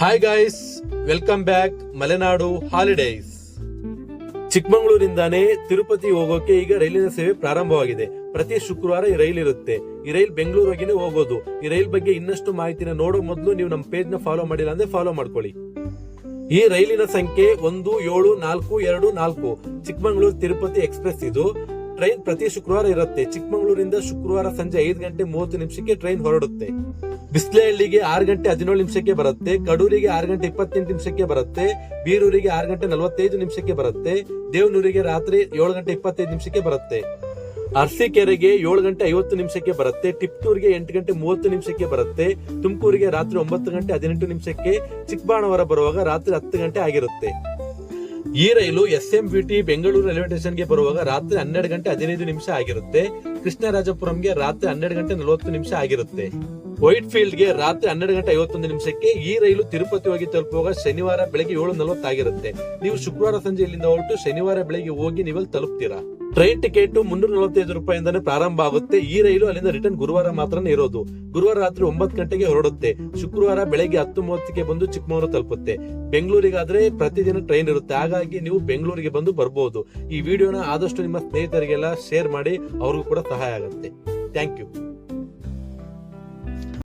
Hi guys, welcome back Malenadu holidays. ಚಿಕ್ಕಮಗಳೂರಿಂದಾನೇ ತಿರುಪತಿ ಹೋಗೋಕೆ ಈಗ ರೈಲಿನ ಸೇವೆ ಪ್ರಾರಂಭವಾಗಿದೆ. ಪ್ರತಿ ಶುಕ್ರವಾರ ಈ ರೈಲ್ ಇರುತ್ತೆ. ಈ ರೈಲ್ ಬೆಂಗಳೂರಿಗೇನೆ ಹೋಗೋದು. ಈ ರೈಲ್ ಬಗ್ಗೆ ಇನ್ನಷ್ಟು ಮಾಹಿತಿನ ನೋಡೋ ಮೊದಲು ನೀವು ನಮ್ಮ ಪೇಜ್ ನ ಫಾಲೋ ಮಾಡಿಲ್ಲ ಅಂದ್ರೆ ಫಾಲೋ ಮಾಡ್ಕೊಳ್ಳಿ. ಈ ರೈಲಿನ ಸಂಖ್ಯೆ 17424 ಚಿಕ್ಕಮಗಳೂರು ತಿರುಪತಿ ಎಕ್ಸ್ಪ್ರೆಸ್. ಇದು ಟ್ರೈನ್ ಪ್ರತಿ ಶುಕ್ರವಾರ ಇರುತ್ತೆ. ಚಿಕ್ಕಮಗಳೂರಿಂದ ಶುಕ್ರವಾರ ಸಂಜೆ 5 ಗಂಟೆ 30 ನಿಮಿಷಕ್ಕೆ ಟ್ರೈನ್ ಹೊರಡುತ್ತೆ. ಬಿಸ್ಲೆಹಳ್ಳಿಗೆ 6 ಗಂಟೆ 17 ನಿಮಿಷಕ್ಕೆ ಬರುತ್ತೆ. ಕಡೂರಿಗೆ 6 ಗಂಟೆ 28 ನಿಮಿಷಕ್ಕೆ ಬರುತ್ತೆ. ಬೀರೂರಿಗೆ 6 ಗಂಟೆ 45 ನಿಮಿಷಕ್ಕೆ ಬರುತ್ತೆ. ದೇವನೂರಿಗೆ ರಾತ್ರಿ 7 ಗಂಟೆ 25 ನಿಮಿಷಕ್ಕೆ ಬರುತ್ತೆ. ಅರಸೀಕೆರೆಗೆ 7 ಗಂಟೆ 50 ನಿಮಿಷಕ್ಕೆ ಬರುತ್ತೆ. ಟಿಪ್ಟೂರಿಗೆ 8 ಗಂಟೆ 30 ನಿಮಿಷಕ್ಕೆ ಬರುತ್ತೆ. ತುಮಕೂರಿಗೆ ರಾತ್ರಿ 9 ಗಂಟೆ 18 ನಿಮಿಷಕ್ಕೆ, ಚಿಕ್ಕಬಾಣವರ ಬರುವಾಗ ರಾತ್ರಿ 10 ಗಂಟೆ ಆಗಿರುತ್ತೆ. ಈ ರೈಲು SMBT ಬೆಂಗಳೂರು ರೈಲ್ವೆ ಸ್ಟೇಷನ್ಗೆ ಬರುವಾಗ ರಾತ್ರಿ 12 ಗಂಟೆ 15 ನಿಮಿಷ ಆಗಿರುತ್ತೆ. ಕೃಷ್ಣರಾಜಪುರಂಗೆ ರಾತ್ರಿ 12 ಗಂಟೆ 40 ನಿಮಿಷ ಆಗಿರುತ್ತೆ. ವೈಟ್ ಫೀಲ್ಡ್ ಗೆ ರಾತ್ರಿ 12 ಗಂಟೆ 51 ನಿಮಿಷಕ್ಕೆ. ಈ ರೈಲು ತಿರುಪತಿ ಹೋಗಿ ತಲುಪುವಾಗ ಶನಿವಾರ ಬೆಳಗ್ಗೆ 7:40 ಆಗಿರುತ್ತೆ. ನೀವು ಶುಕ್ರವಾರ ಸಂಜೆ ಇಲ್ಲಿಂದ ಹೊರಟು ಶನಿವಾರ ಬೆಳಗ್ಗೆ ಹೋಗಿ ನೀವಲ್ಲಿ ತಲುಪ್ತೀರಾ. ಟ್ರೈನ್ ಟಿಕೆಟ್ 345 ರೂಪಾಯಿಂದಾನೇ ಪ್ರಾರಂಭ ಆಗುತ್ತೆ. ಈ ರೈಲು ಅಲ್ಲಿಂದ ರಿಟರ್ನ್ ಗುರುವಾರ ಮಾತ್ರನೇ ಇರೋದು. ಗುರುವಾರ ರಾತ್ರಿ 9 ಗಂಟೆಗೆ ಹೊರಡುತ್ತೆ. ಶುಕ್ರವಾರ ಬೆಳಗ್ಗೆ 10:30ಕ್ಕೆ ಬಂದು ಚಿಕ್ಕಮಗಳೂರು ತಲುಪುತ್ತೆ. ಬೆಂಗಳೂರಿಗಾದ್ರೆ ಪ್ರತಿದಿನ ಟ್ರೈನ್ ಇರುತ್ತೆ. ಹಾಗಾಗಿ ನೀವು ಬೆಂಗಳೂರಿಗೆ ಬಂದು ಬರಬಹುದು. ಈ ವಿಡಿಯೋನ ಆದಷ್ಟು ನಿಮ್ಮ ಸ್ನೇಹಿತರಿಗೆಲ್ಲ ಶೇರ್ ಮಾಡಿ, ಅವ್ರಿಗೂ ಕೂಡ ಸಹಾಯ ಆಗುತ್ತೆ. Thank you.